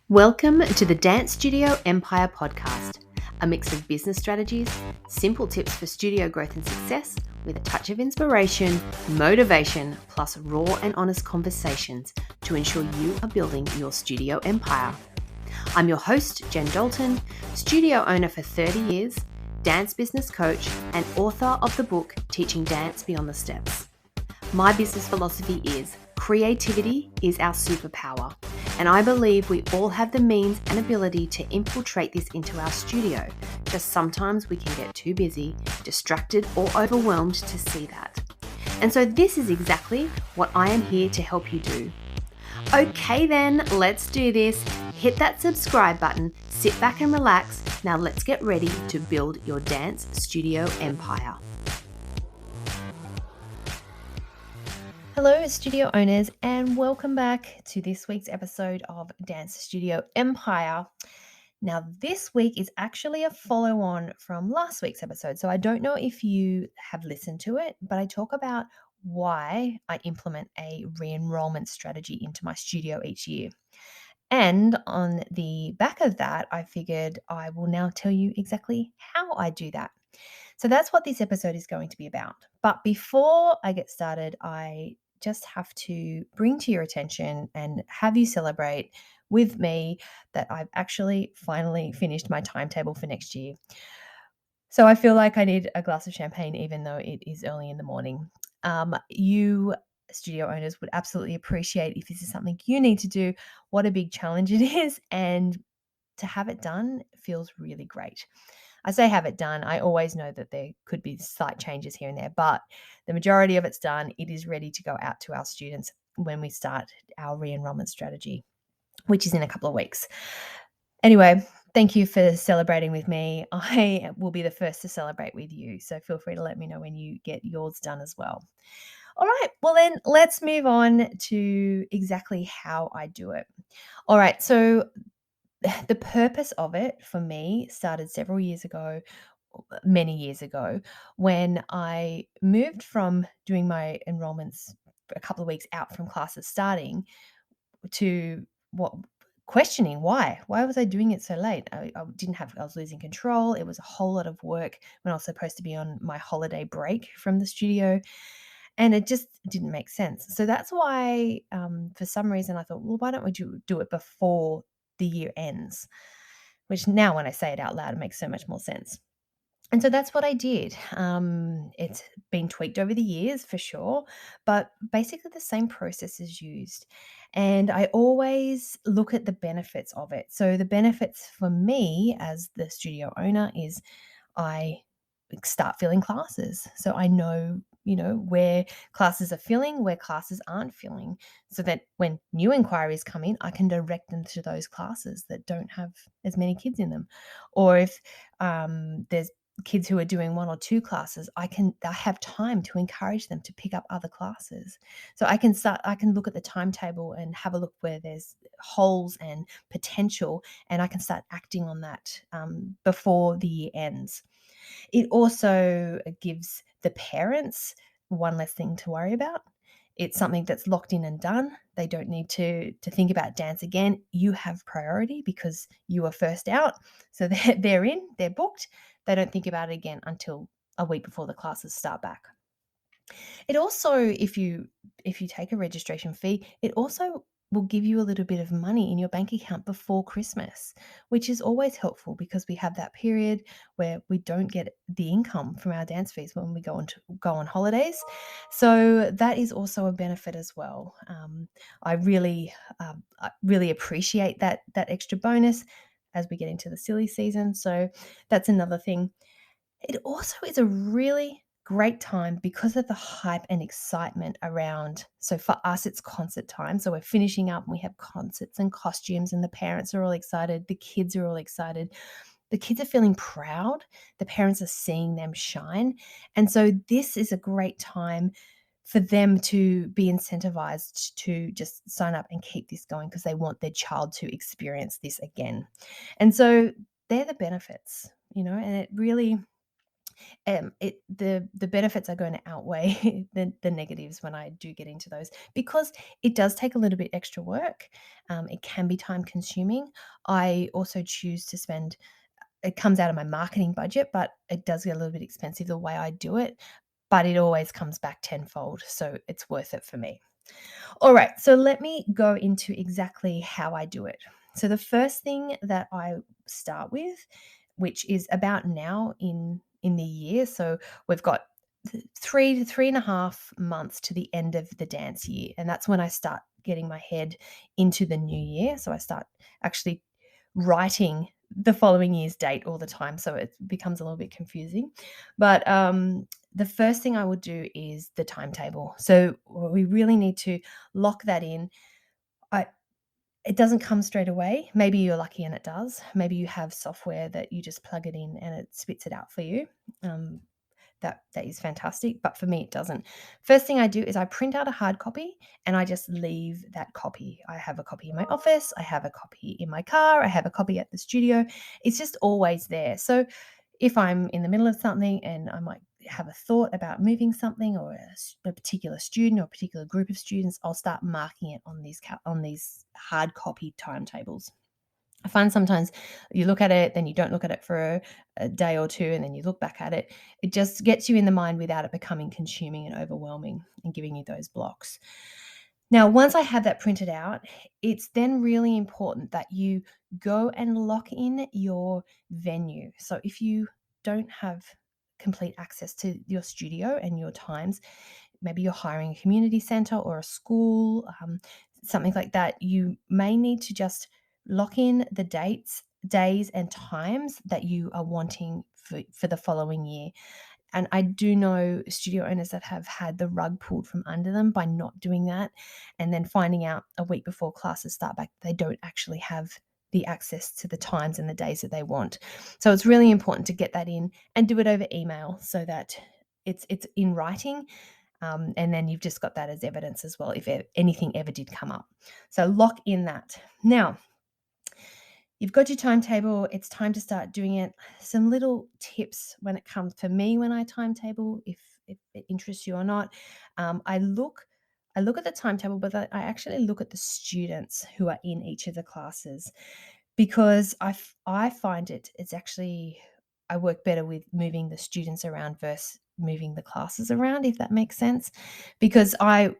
Welcome to the Dance Studio Empire podcast, a mix of business strategies, simple tips for studio growth and success, with a touch of inspiration, motivation, plus raw and honest conversations to ensure you are building your studio empire. I'm your host, Jen Dalton, studio owner for 30 years, dance business coach, and author of the book Teaching Dance Beyond the Steps. My business philosophy is creativity is our superpower, and I believe we all have the means and ability to infiltrate this into our studio. Just sometimes we can get too busy, distracted, or overwhelmed to see that. And so this is exactly what I am here to help you do. Okay then, let's do this. Hit that subscribe button, sit back and relax. Now let's get ready to build your dance studio empire. Hello, studio owners, and welcome back to this week's episode of Dance Studio Empire. Now, this week is actually a follow-on from last week's episode, so I don't know if you have listened to it, but I talk about why I implement a re-enrolment strategy into my studio each year. And on the back of that, I figured I will now tell you exactly how I do that. So that's what this episode is going to be about. But before I get started, I just have to bring to your attention and have you celebrate with me that I've actually finally finished my timetable for next year. So I feel like I need a glass of champagne, even though it is early in the morning. You studio owners would absolutely appreciate if this is something you need to do, what a big challenge it is. And to have it done feels really great. I say have it done. I always know that there could be slight changes here and there, but the majority of it's done. It is ready to go out to our students when we start our re-enrollment strategy, which is in a couple of weeks. Anyway, thank you for celebrating with me. I will be the first to celebrate with you, so feel free to let me know when you get yours done as well. All right, well then let's move on to exactly how I do it. All right, so the purpose of it for me started several years ago, many years ago, when I moved from doing my enrollments a couple of weeks out from classes starting to questioning why was I doing it so late? I was losing control. It was a whole lot of work when I was supposed to be on my holiday break from the studio. And it just didn't make sense. So that's why, for some reason, I thought, well, why don't we do it before the year ends? Which now, when I say it out loud, it makes so much more sense. And so that's what I did. It's been tweaked over the years for sure, but basically the same process is used. And I always look at the benefits of it. So the benefits for me as the studio owner is I start filling classes. So I know, where classes are filling, where classes aren't filling, so that when new inquiries come in, I can direct them to those classes that don't have as many kids in them. Or if there's kids who are doing one or two classes, I have time to encourage them to pick up other classes. So I can look at the timetable and have a look where there's holes and potential, and I can start acting on that before the year ends. It also gives the parents one less thing to worry about. It's something that's locked in and done. They don't need to think about dance again. You have priority because you are first out. So they're in, they're booked. They don't think about it again until a week before the classes start back. It also, if you take a registration fee, it also will give you a little bit of money in your bank account before Christmas, which is always helpful because we have that period where we don't get the income from our dance fees when we go on holidays. So that is also a benefit as well. I really appreciate that extra bonus as we get into the silly season. So that's another thing. It also is a really great time because of the hype and excitement around. So for us, it's concert time. So we're finishing up and we have concerts and costumes, and the parents are all excited. The kids are all excited. The kids are feeling proud. The parents are seeing them shine. And so this is a great time for them to be incentivized to just sign up and keep this going because they want their child to experience this again. And so they're the benefits, and it really The benefits are going to outweigh the negatives when I do get into those, because it does take a little bit extra work. It can be time consuming. I also choose to spend, it comes out of my marketing budget, but it does get a little bit expensive the way I do it, but it always comes back tenfold, so it's worth it for me. All right, so let me go into exactly how I do it. So the first thing that I start with, which is about now in the year, so we've got 3 to 3.5 months to the end of the dance year, and that's when I start getting my head into the new year. So I start actually writing the following year's date all the time, so it becomes a little bit confusing. But the first thing I would do is the timetable. So we really need to lock that in. I It doesn't come straight away. Maybe you're lucky and it does. Maybe you have software that you just plug it in and it spits it out for you. Um, that is fantastic, but for me it doesn't. First thing I do is I print out a hard copy and I just leave that copy. I have a copy in my office, I have a copy in my car, I have a copy at the studio. It's just always there. So if I'm in the middle of something and I might have a thought about moving something, or a particular student or a particular group of students, I'll start marking it on these hard copy timetables. I find sometimes you look at it, then you don't look at it for a day or two, and then you look back at it. It just gets you in the mind without it becoming consuming and overwhelming and giving you those blocks. Now, once I have that printed out, it's then really important that you go and lock in your venue. So if you don't have complete access to your studio and your times, maybe you're hiring a community center or a school, something like that, you may need to just lock in the days and times that you are wanting for the following year. And I do know studio owners that have had the rug pulled from under them by not doing that, and then finding out a week before classes start back they don't actually have the access to the times and the days that they want. So it's really important to get that in and do it over email so that it's in writing, and then you've just got that as evidence as well if anything ever did come up. So lock in that. Now, you've got your timetable, it's time to start doing it. Some little tips when it comes for me when I timetable, if it interests you or not. I look at the timetable, but I actually look at the students who are in each of the classes, because I find it's actually, I work better with moving the students around versus moving the classes around, if that makes sense. Because I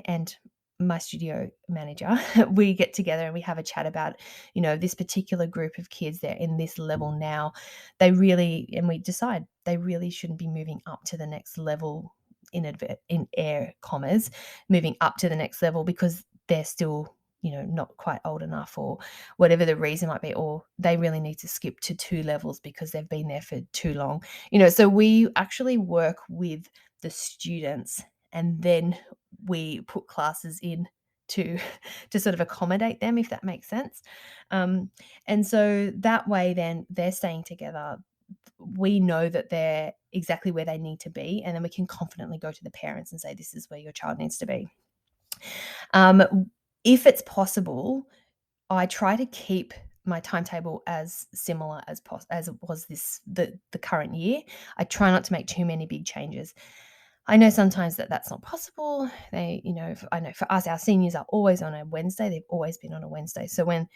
and my studio manager, we get together and we have a chat about, this particular group of kids, they're in this level now. And we decide they really shouldn't be moving up to the next level, in air commas, moving up to the next level because they're still, not quite old enough, or whatever the reason might be, or they really need to skip to 2 levels because they've been there for too long. So we actually work with the students, and then we put classes in to to sort of accommodate them, if that makes sense. And so that way then they're staying together. We know that they're exactly where they need to be, and then we can confidently go to the parents and say, this is where your child needs to be. If it's possible, I try to keep my timetable as similar as it was the current year. I try not to make too many big changes. I know sometimes that's not possible. I know for us, our seniors are always on a Wednesday. They've always been on a Wednesday. So when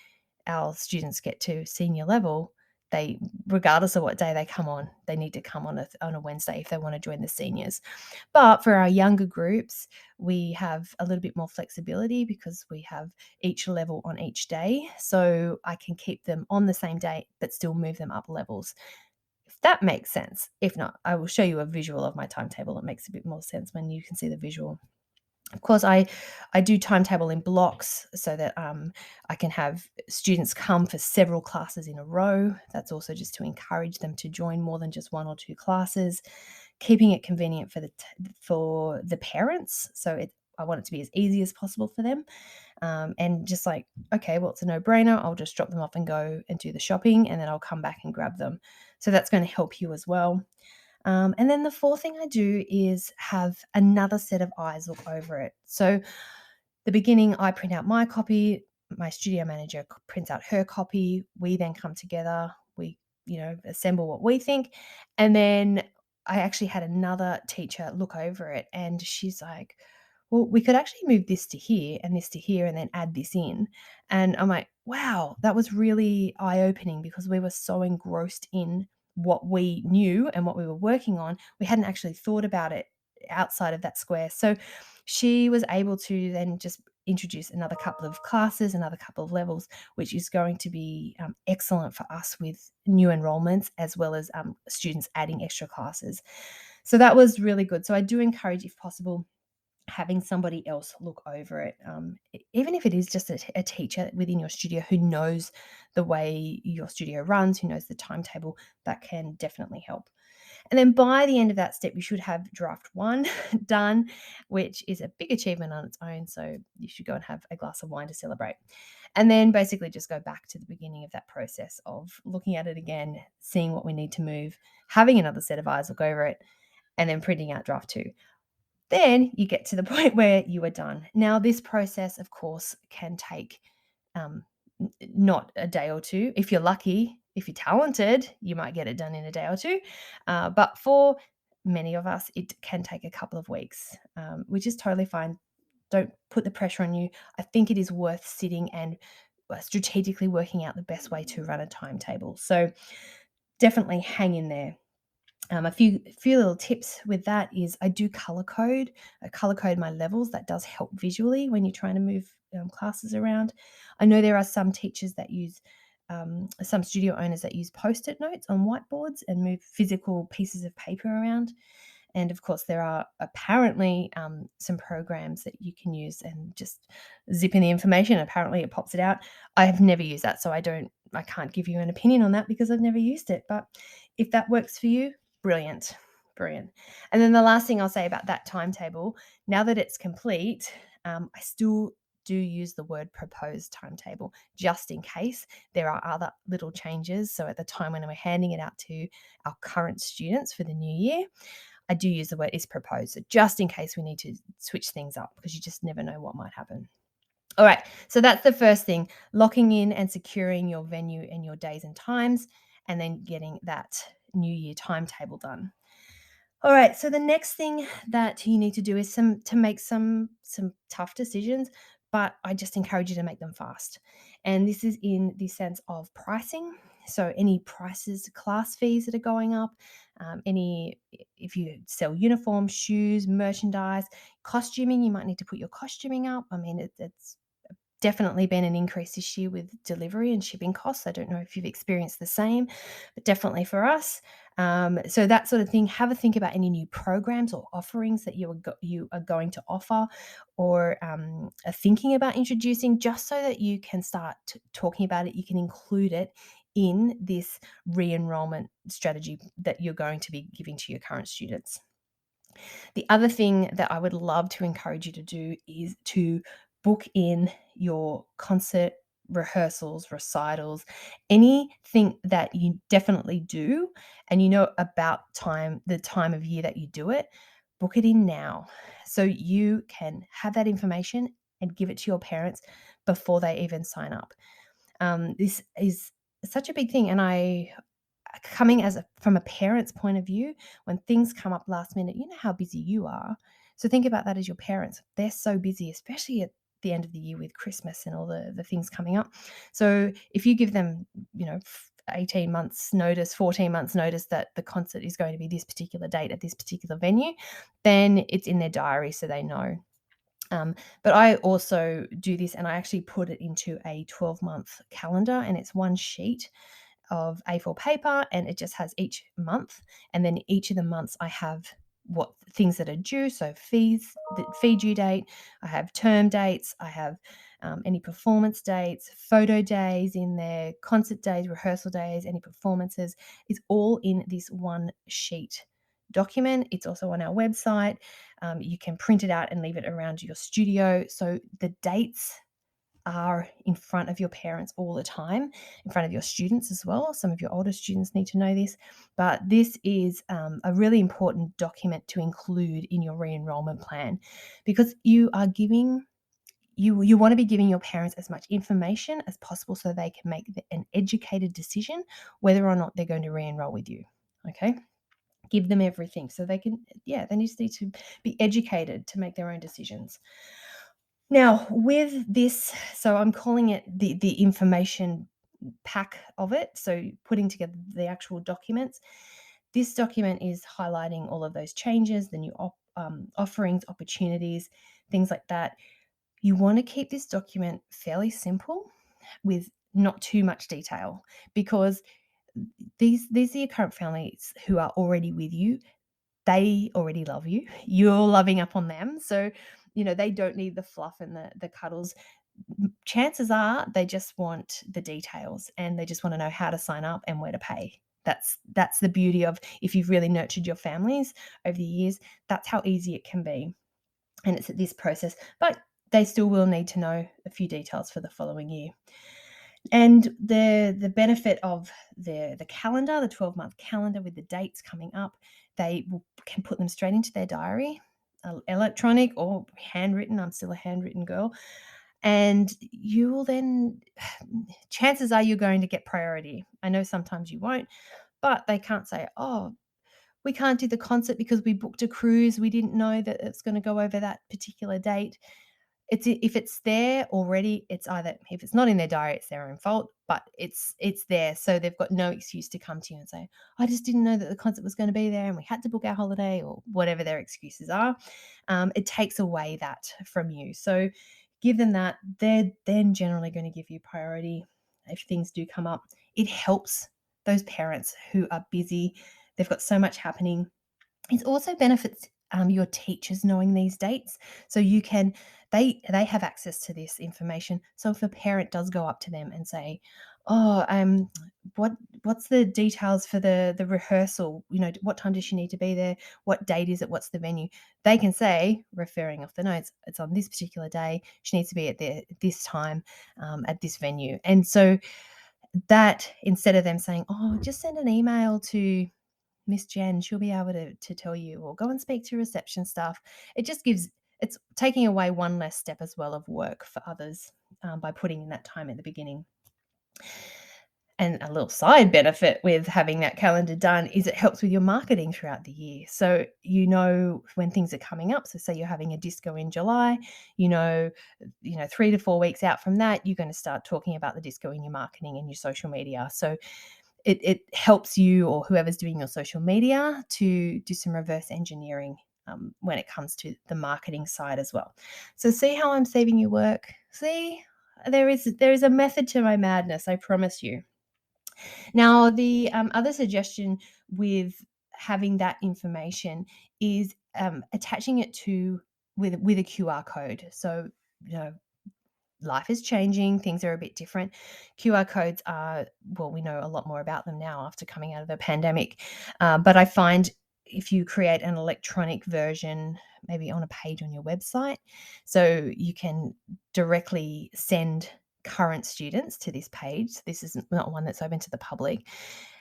our students get to senior level, they, regardless of what day they come on, they need to come on a Wednesday if they want to join the seniors. But for our younger groups, we have a little bit more flexibility because we have each level on each day. So I can keep them on the same day, but still move them up levels. If that makes sense. If not, I will show you a visual of my timetable. It makes a bit more sense when you can see the visual. Of course, I do timetable in blocks so that I can have students come for several classes in a row. That's also just to encourage them to join more than just 1 or 2 classes, keeping it convenient for the parents. So I want it to be as easy as possible for them. And just like, okay, well, it's a no-brainer. I'll just drop them off and go and do the shopping, and then I'll come back and grab them. So that's going to help you as well. And then the fourth thing I do is have another set of eyes look over it. So the beginning, I print out my copy, my studio manager prints out her copy. We then come together, we assemble what we think. And then I actually had another teacher look over it, and she's like, well, we could actually move this to here and this to here and then add this in. And I'm like, wow, that was really eye-opening, because we were so engrossed in what we knew and what we were working on. We hadn't actually thought about it outside of that square. So she was able to then just introduce another couple of classes, another couple of levels, which is going to be excellent for us with new enrollments, as well as students adding extra classes. So that was really good. So I do encourage, if possible, having somebody else look over it, even if it is just a teacher within your studio who knows the way your studio runs, who knows the timetable. That can definitely help. And then by the end of that step, you should have draft one done, which is a big achievement on its own. So you should go and have a glass of wine to celebrate. And then basically just go back to the beginning of that process of looking at it again, seeing what we need to move, having another set of eyes look over it, and then printing out draft two. Then you get to the point where you are done. Now, this process, of course, can take not a day or two. If you're lucky, if you're talented, you might get it done in a day or two. But for many of us, it can take a couple of weeks, which is totally fine. Don't put the pressure on you. I think it is worth sitting and strategically working out the best way to run a timetable. So definitely hang in there. A few little tips with that is I do color code. I color code my levels. That does help visually when you're trying to move classes around. I know there are some teachers that use, some studio owners that use Post-it notes on whiteboards and move physical pieces of paper around. And of course, there are apparently some programs that you can use and just zip in the information. Apparently, it pops it out. I have never used that, so I can't give you an opinion on that because I've never used it. But if that works for you, brilliant, brilliant. And then the last thing I'll say about that timetable, now that it's complete, I still do use the word proposed timetable just in case there are other little changes. So at the time when we're handing it out to our current students for the new year, I do use the word is proposed, so just in case we need to switch things up, because you just never know what might happen. All right, so that's the first thing, locking in and securing your venue and your days and times, and then getting that New Year timetable done. All right, so the next thing that you need to do is to make some tough decisions, but I just encourage you to make them fast. And this is in the sense of pricing. So any prices, class fees that are going up, if you sell uniforms, shoes, merchandise, costuming, you might need to put your costuming up. I mean, it's definitely been an increase this year with delivery and shipping costs. I don't know if you've experienced the same, but definitely for us. So that sort of thing. Have a think about any new programs or offerings that you are going to offer, or are thinking about introducing, just so that you can start talking about it. You can include it in this re-enrolment strategy that you're going to be giving to your current students. The other thing that I would love to encourage you to do is to book in your concert rehearsals, recitals, anything that you definitely do and you know about the time of year that you do it, book it in now so you can have that information and give it to your parents before they even sign up. This is such a big thing, and coming from a parent's point of view, when things come up last minute, you know how busy you are. So think about that as your parents. They're so busy, especially at the end of the year with Christmas and all the things coming up. So if you give them, 18 months notice, 14 months notice that the concert is going to be this particular date at this particular venue, then it's in their diary so they know. But I also do this, and I actually put it into a 12-month calendar, and it's one sheet of A4 paper, and it just has each month, and then each of the months I have what things that are due. So fees, the fee due date, I have term dates, I have any performance dates, photo days in there, concert days, rehearsal days, any performances. It's all in this one sheet document. It's also on our website. You can print it out and leave it around your studio, so the dates are in front of your parents all the time, in front of your students as well. Some of your older students need to know this, but this is a really important document to include in your re-enrollment plan, because you are giving you want to be giving your parents as much information as possible so they can make an educated decision whether or not they're going to re-enroll with you. Okay, give them everything so they can, they just need to be educated to make their own decisions. Now with this, so I'm calling it the information pack of it, so putting together the actual documents. This document is highlighting all of those changes, the new offerings, opportunities, things like that. You want to keep this document fairly simple with not too much detail, because these are your current families who are already with you. They already love you. You're loving up on them. So, they don't need the fluff and the cuddles. Chances are they just want the details, and they just want to know how to sign up and where to pay. That's the beauty of, if you've really nurtured your families over the years, that's how easy it can be. And it's this process, but they still will need to know a few details for the following year. And the benefit of the calendar, the 12-month calendar with the dates coming up, can put them straight into their diary, electronic or handwritten. I'm still a handwritten girl. And you will then, chances are you're going to get priority. I know sometimes you won't, but they can't say, oh, we can't do the concert because we booked a cruise. We didn't know that it's going to go over that particular date. If it's there already, it's either, if it's not in their diary, it's their own fault, but it's there. So they've got no excuse to come to you and say, I just didn't know that the concert was going to be there and we had to book our holiday, or whatever their excuses are. It takes away that from you. So give them that. They're then generally going to give you priority if things do come up. It helps those parents who are busy. They've got so much happening. It also benefits your teachers knowing these dates, so you can they have access to this information. So if a parent does go up to them and say, "Oh, what's the details for the rehearsal? What time does she need to be there? What date is it? What's the venue?" They can say, referring off the notes, it's on this particular day. She needs to be at this time, at this venue. And so that, instead of them saying, "Oh, just send an email to Miss Jen, she'll be able to tell you," or "Go and speak to reception staff." It's taking away one less step as well of work for others, by putting in that time at the beginning. And a little side benefit with having that calendar done is it helps with your marketing throughout the year. So when things are coming up. So say you're having a disco in July, 3 to 4 weeks out from that, you're going to start talking about the disco in your marketing and your social media. So it helps you, or whoever's doing your social media, to do some reverse engineering when it comes to the marketing side as well. So see how I'm saving you work? See, there is a method to my madness, I promise you. Now, the other suggestion with having that information is attaching it with a QR code. So, life is changing, things are a bit different. QR codes are, well, we know a lot more about them now after coming out of the pandemic. But I find if you create an electronic version, maybe on a page on your website, so you can directly send current students to this page. This is not one that's open to the public.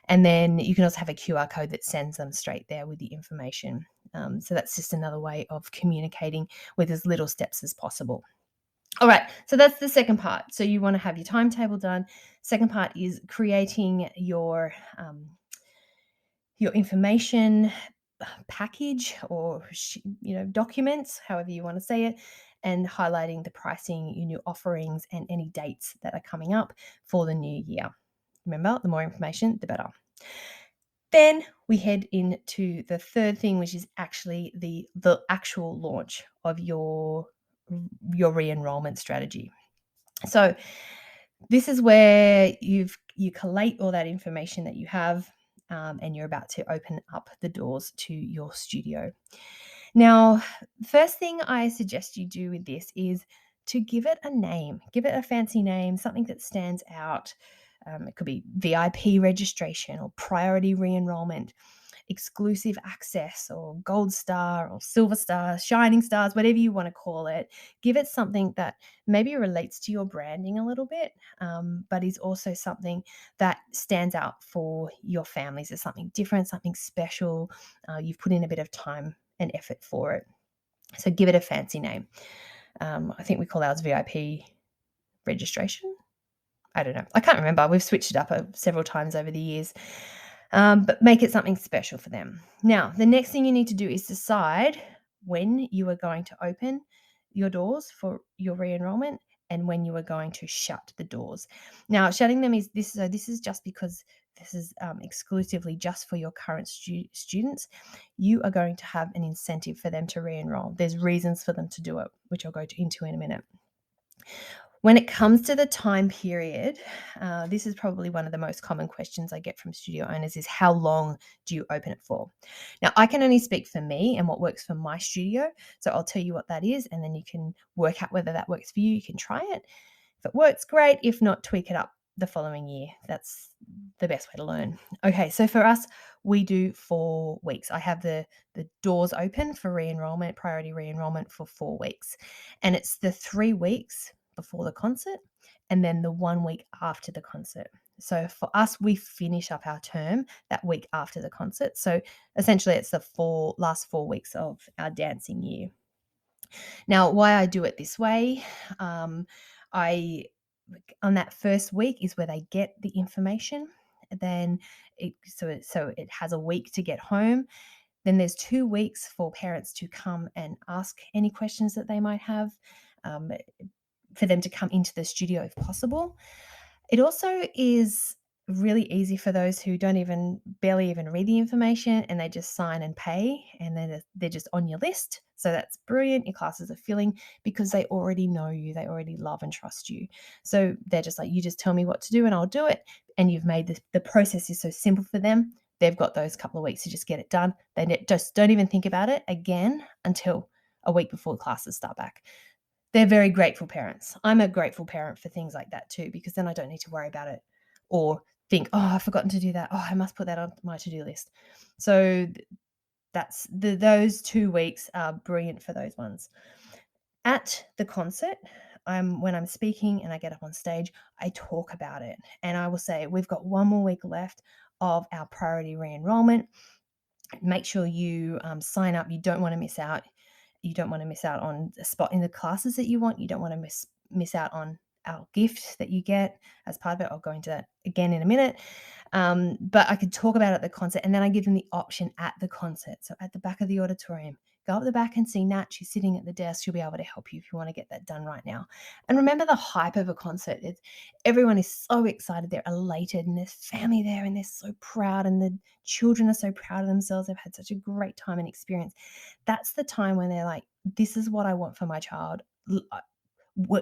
And then you can also have a QR code that sends them straight there with the information. So that's just another way of communicating with as little steps as possible. All right, so that's the second part. So you want to have your timetable done. Second part is creating your information package, or documents, however you want to say it, and highlighting the pricing, your new offerings, and any dates that are coming up for the new year. Remember, the more information, the better. Then we head into the third thing, which is actually the actual launch of your re-enrolment strategy. So this is where you collate all that information that you have, and you're about to open up the doors to your studio. Now, first thing I suggest you do with this is to give it a name. Give it a fancy name, something that stands out. It could be VIP registration, or priority re-enrollment, exclusive access, or gold star, or silver star, shining stars, whatever you want to call it. Give it something that maybe relates to your branding a little bit, but is also something that stands out for your families as something different, something special. You've put in a bit of time and effort for it. So give it a fancy name. I think we call ours VIP registration. I don't know. I can't remember. We've switched it up several times over the years. But make it something special for them. Now, the next thing you need to do is decide when you are going to open your doors for your re-enrollment and when you are going to shut the doors. Now, shutting them is this. So this is just because this is exclusively just for your current students. You are going to have an incentive for them to re-enroll. There's reasons for them to do it, which I'll go into in a minute. When it comes to the time period, this is probably one of the most common questions I get from studio owners is how long do you open it for? Now, I can only speak for me and what works for my studio. So I'll tell you what that is, and then you can work out whether that works for you. You can try it. If it works, great. If not, tweak it up the following year. That's the best way to learn. Okay, so for us, we do 4 weeks. I have the doors open for re-enrollment, priority re-enrollment for 4 weeks. And it's the 3 weeks before the concert and then the 1 week after the concert. So for us, we finish up our term that week after the concert. So essentially it's the last 4 weeks of our dancing year. Now, why I do it this way, I on that first week is where they get the information. Then so it has a week to get home. Then there's 2 weeks for parents to come and ask any questions that they might have, for them to come into the studio if possible. It also is really easy for those who barely even read the information and they just sign and pay, and then they're just on your list. So that's brilliant. Your classes are filling because they already know you, they already love and trust you. So they're just like, you just tell me what to do and I'll do it. And you've made the process is so simple for them. They've got those couple of weeks to just get it done. They just don't even think about it again until a week before classes start back. They're very grateful parents. I'm a grateful parent for things like that too, because then I don't need to worry about it or think, oh, I've forgotten to do that. Oh, I must put that on my to-do list. So that's those 2 weeks are brilliant for those ones. At the concert, when I'm speaking and I get up on stage, I talk about it. And I will say, we've got 1 more week left of our priority re-enrollment. Make sure you sign up. You don't want to miss out. You don't want to miss out on a spot in the classes that you want. You don't want to miss out on our gift that you get as part of it. I'll go into that again in a minute. But I could talk about it at the concert, and then I give them the option at the concert. So at the back of the auditorium, go up the back and see Nat. She's sitting at the desk. She'll be able to help you if you want to get that done right now. And remember the hype of a concert. Everyone is so excited. They're elated, and there's family there, and they're so proud, and the children are so proud of themselves. They've had such a great time and experience. That's the time when they're like, this is what I want for my child.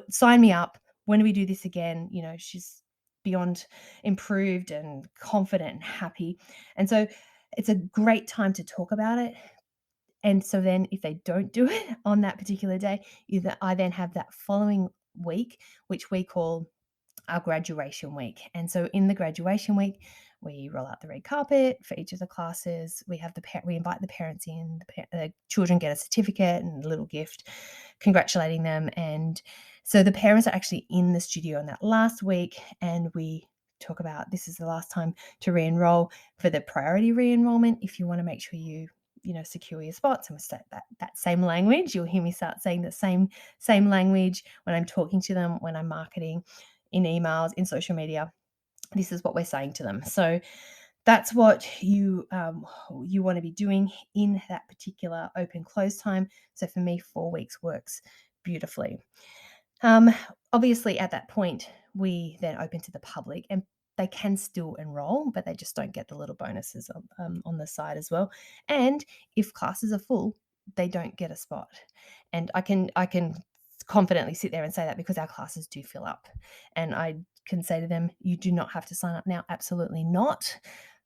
Sign me up. When do we do this again? She's beyond improved and confident and happy. And so it's a great time to talk about it. And so then if they don't do it on that particular day, I then have that following week, which we call our graduation week. And so in the graduation week, we roll out the red carpet for each of the classes. We invite the parents in. The children get a certificate and a little gift congratulating them. And so the parents are actually in the studio in that last week, and we talk about this is the last time to re-enroll for the priority re-enrollment. If you want to make sure you secure your spots, and we say that same language. You'll hear me start saying the same language when I'm talking to them, when I'm marketing, in emails, in social media. This is what we're saying to them. So that's what you want to be doing in that particular open close time. So for me, 4 weeks works beautifully. Obviously, at that point, we then open to the public, and they can still enroll, but they just don't get the little bonuses on the side as well. And if classes are full, they don't get a spot. And I can confidently sit there and say that because our classes do fill up. And I can say to them, you do not have to sign up now. Absolutely not.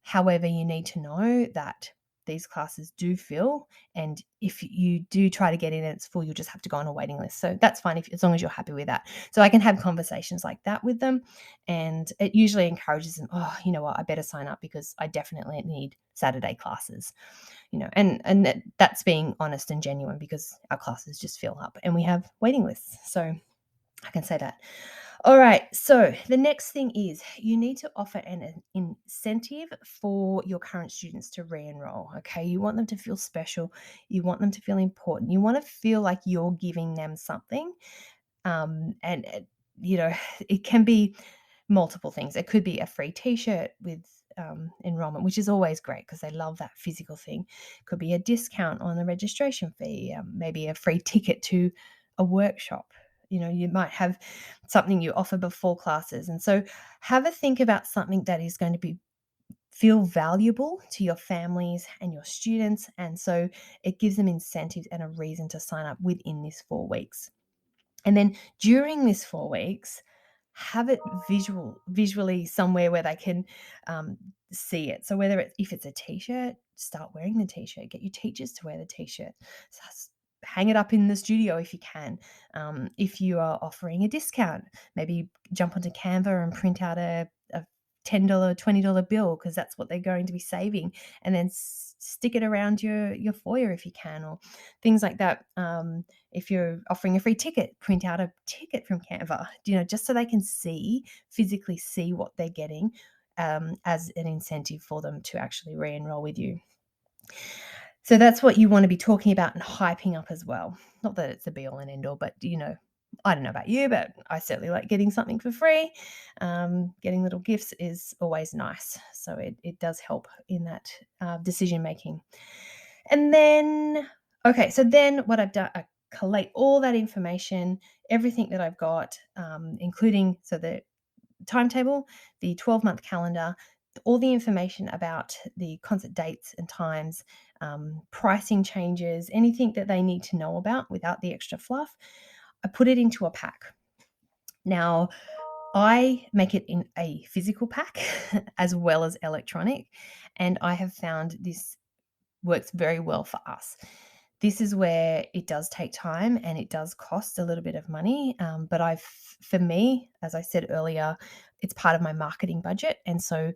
However, you need to know that these classes do fill, and if you do try to get in and it's full, you'll just have to go on a waiting list. So that's fine as long as you're happy with that. So I can have conversations like that with them, and it usually encourages them, oh, you know what, I better sign up because I definitely need Saturday classes, and that's being honest and genuine because our classes just fill up and we have waiting lists. So I can say that. All right. So the next thing is you need to offer an incentive for your current students to re-enroll. Okay. You want them to feel special. You want them to feel important. You want to feel like you're giving them something. And you know, it can be multiple things. It could be a free t-shirt with enrollment, which is always great because they love that physical thing. Could be a discount on the registration fee, maybe a free ticket to a workshop. You know, you might have something you offer before classes. And so have a think about something that is going to be feel valuable to your families and your students. And so it gives them incentives and a reason to sign up within this 4 weeks. And then during this 4 weeks, have it visually somewhere where they can see it. So whether if it's a t-shirt, start wearing the t-shirt. Get your teachers to wear the t-shirt. Hang it up in the studio if you can. If you are offering a discount, maybe jump onto Canva and print out a $10, $20 bill because that's what they're going to be saving, and then stick it around your foyer if you can, or things like that. If you're offering a free ticket, print out a ticket from Canva, just so they can physically see what they're getting as an incentive for them to actually re-enroll with you. So that's what you want to be talking about and hyping up as well. Not that it's the be all and end all, but I don't know about you, but I certainly like getting something for free. Getting little gifts is always nice. So it does help in that decision making. And then, okay, so then what I've done, I collate all that information, everything that I've got, including the timetable, the 12-month calendar, all the information about the concert dates and times, pricing changes, anything that they need to know about without the extra fluff. I put it into a pack. Now, I make it in a physical pack as well as electronic, and I have found this works very well for us. This is where it does take time and it does cost a little bit of money. But for me, as I said earlier, it's part of my marketing budget. And so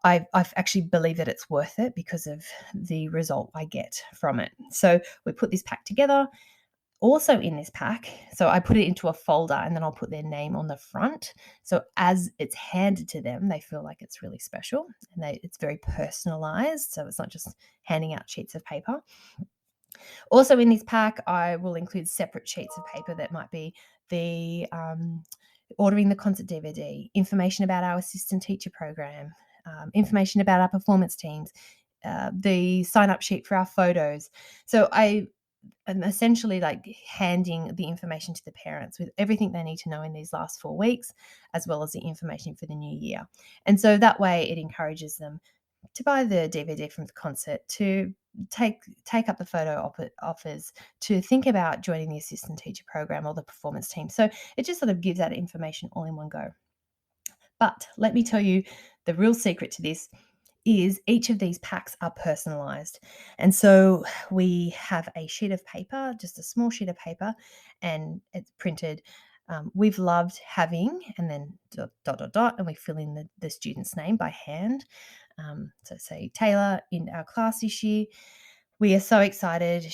I've actually believe that it's worth it because of the result I get from it. So we put this pack together. Also in this pack, so I put it into a folder and then I'll put their name on the front. So as it's handed to them, they feel like it's really special and it's very personalized. So it's not just handing out sheets of paper. Also in this pack, I will include separate sheets of paper that might be the ordering the concert DVD, information about our assistant teacher program, information about our performance teams, the sign-up sheet for our photos. So I'm essentially like handing the information to the parents with everything they need to know in these last 4 weeks, as well as the information for the new year. And so that way it encourages them to buy the DVD from the concert, to take up the photo offers, to think about joining the assistant teacher program or the performance team. So it just sort of gives that information all in one go. But let me tell you, the real secret to this is each of these packs are personalized. And so we have a sheet of paper, just a small sheet of paper, and it's printed. We've loved having, and then dot, and we fill in the student's name by hand. So say Taylor in our class this year. We are so excited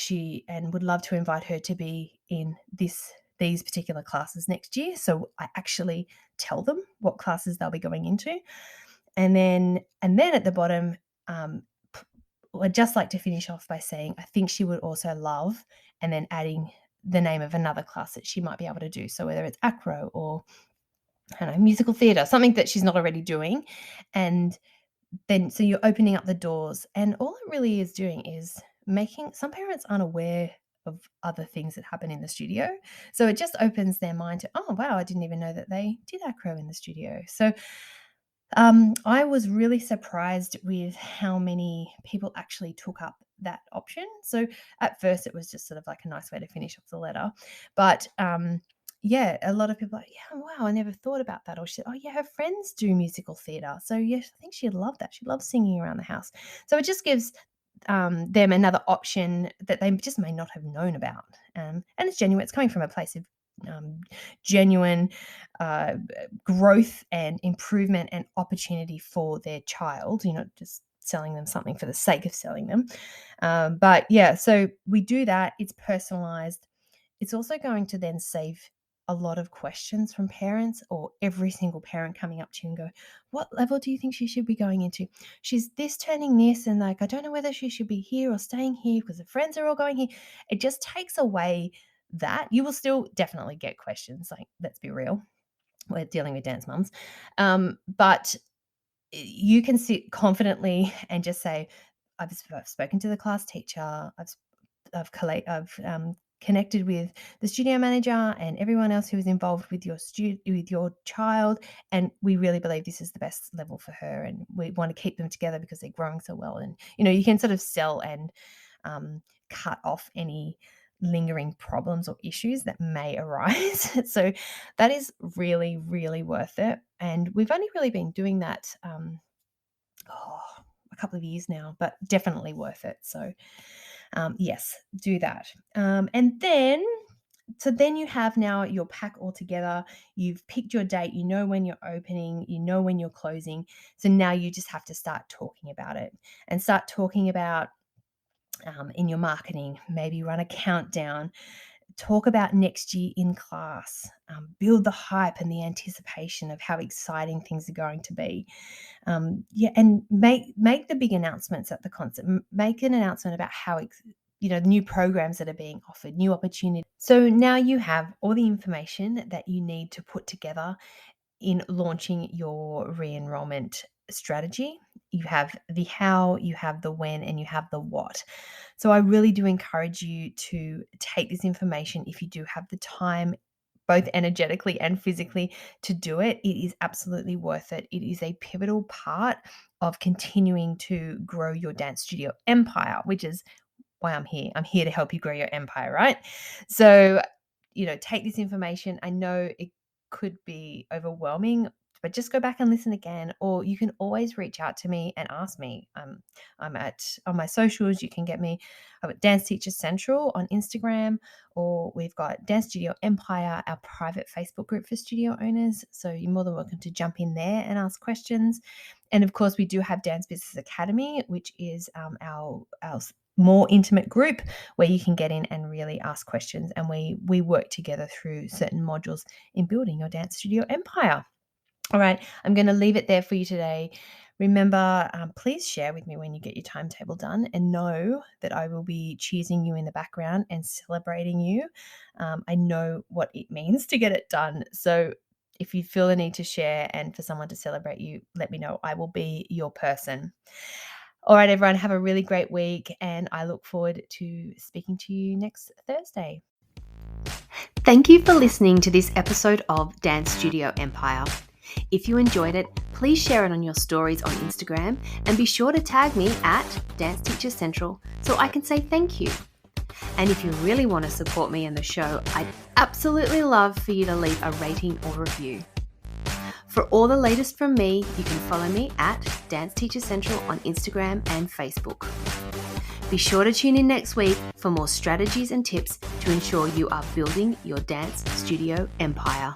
and would love to invite her to be in these particular classes next year. So I actually tell them what classes they'll be going into. And then at the bottom, I'd just like to finish off by saying I think she would also love, and then adding the name of another class that she might be able to do. So whether it's acro or, I don't know, musical theatre, something that she's not already doing. And then so you're opening up the doors, and all it really is doing is making some parents unaware of other things that happen in the studio. So it just opens their mind to, oh, wow, I didn't even know that they did acro in the studio. So I was really surprised with how many people actually took up that option. So at first it was just sort of like a nice way to finish off the letter. But yeah, a lot of people are like, yeah, wow, I never thought about that. Or she said, oh yeah, her friends do musical theatre. So yes, I think she'd love that. She loves singing around the house. So it just gives them another option that they just may not have known about. And it's genuine. It's coming from a place of genuine growth and improvement and opportunity for their child, just selling them something for the sake of selling them. But yeah, so we do that. It's personalized. It's also going to then save a lot of questions from parents, or every single parent coming up to you and go, what level do you think she should be going into? She's this turning this, and like, I don't know whether she should be here or staying here because the friends are all going here. It just takes away that. You will still definitely get questions. Like, let's be real. We're dealing with dance mums. But you can sit confidently and just say, I've spoken to the class teacher. I've connected with the studio manager and everyone else who is involved with your child, and we really believe this is the best level for her, and we want to keep them together because they're growing so well. And you can sort of sell and cut off any lingering problems or issues that may arise. So that is really, really worth it. And we've only really been doing that a couple of years now, but definitely worth it. So yes, do that. And then you have now your pack all together. You've picked your date. You know when you're opening. You know when you're closing. So now you just have to start talking about it, and start talking about in your marketing. Maybe run a countdown. Talk about next year in class. Build the hype and the anticipation of how exciting things are going to be. And make the big announcements at the concert. Make an announcement about how the new programs that are being offered, new opportunities. So now you have all the information that you need to put together in launching your re-enrollment strategy. You have the how, you have the when, and you have the what. So I really do encourage you to take this information if you do have the time, both energetically and physically, to do it. It is absolutely worth it. It is a pivotal part of continuing to grow your dance studio empire, which is why I'm here. I'm here to help you grow your empire, right? So, take this information. I know it could be overwhelming, but just go back and listen again, or you can always reach out to me and ask me. I'm on my socials. You can get me at Dance Teacher Central on Instagram, or we've got Dance Studio Empire, our private Facebook group for studio owners. So you're more than welcome to jump in there and ask questions. And of course, we do have Dance Business Academy, which is our more intimate group where you can get in and really ask questions, and we work together through certain modules in building your dance studio empire. All right, I'm going to leave it there for you today. Remember, please share with me when you get your timetable done, and know that I will be cheersing you in the background and celebrating you. I know what it means to get it done. So if you feel the need to share and for someone to celebrate you, let me know. I will be your person. All right, everyone, have a really great week, and I look forward to speaking to you next Thursday. Thank you for listening to this episode of Dance Studio Empire. If you enjoyed it, please share it on your stories on Instagram, and be sure to tag me at Dance Teacher Central so I can say thank you. And if you really want to support me and the show, I'd absolutely love for you to leave a rating or review. For all the latest from me, you can follow me at Dance Teacher Central on Instagram and Facebook. Be sure to tune in next week for more strategies and tips to ensure you are building your dance studio empire.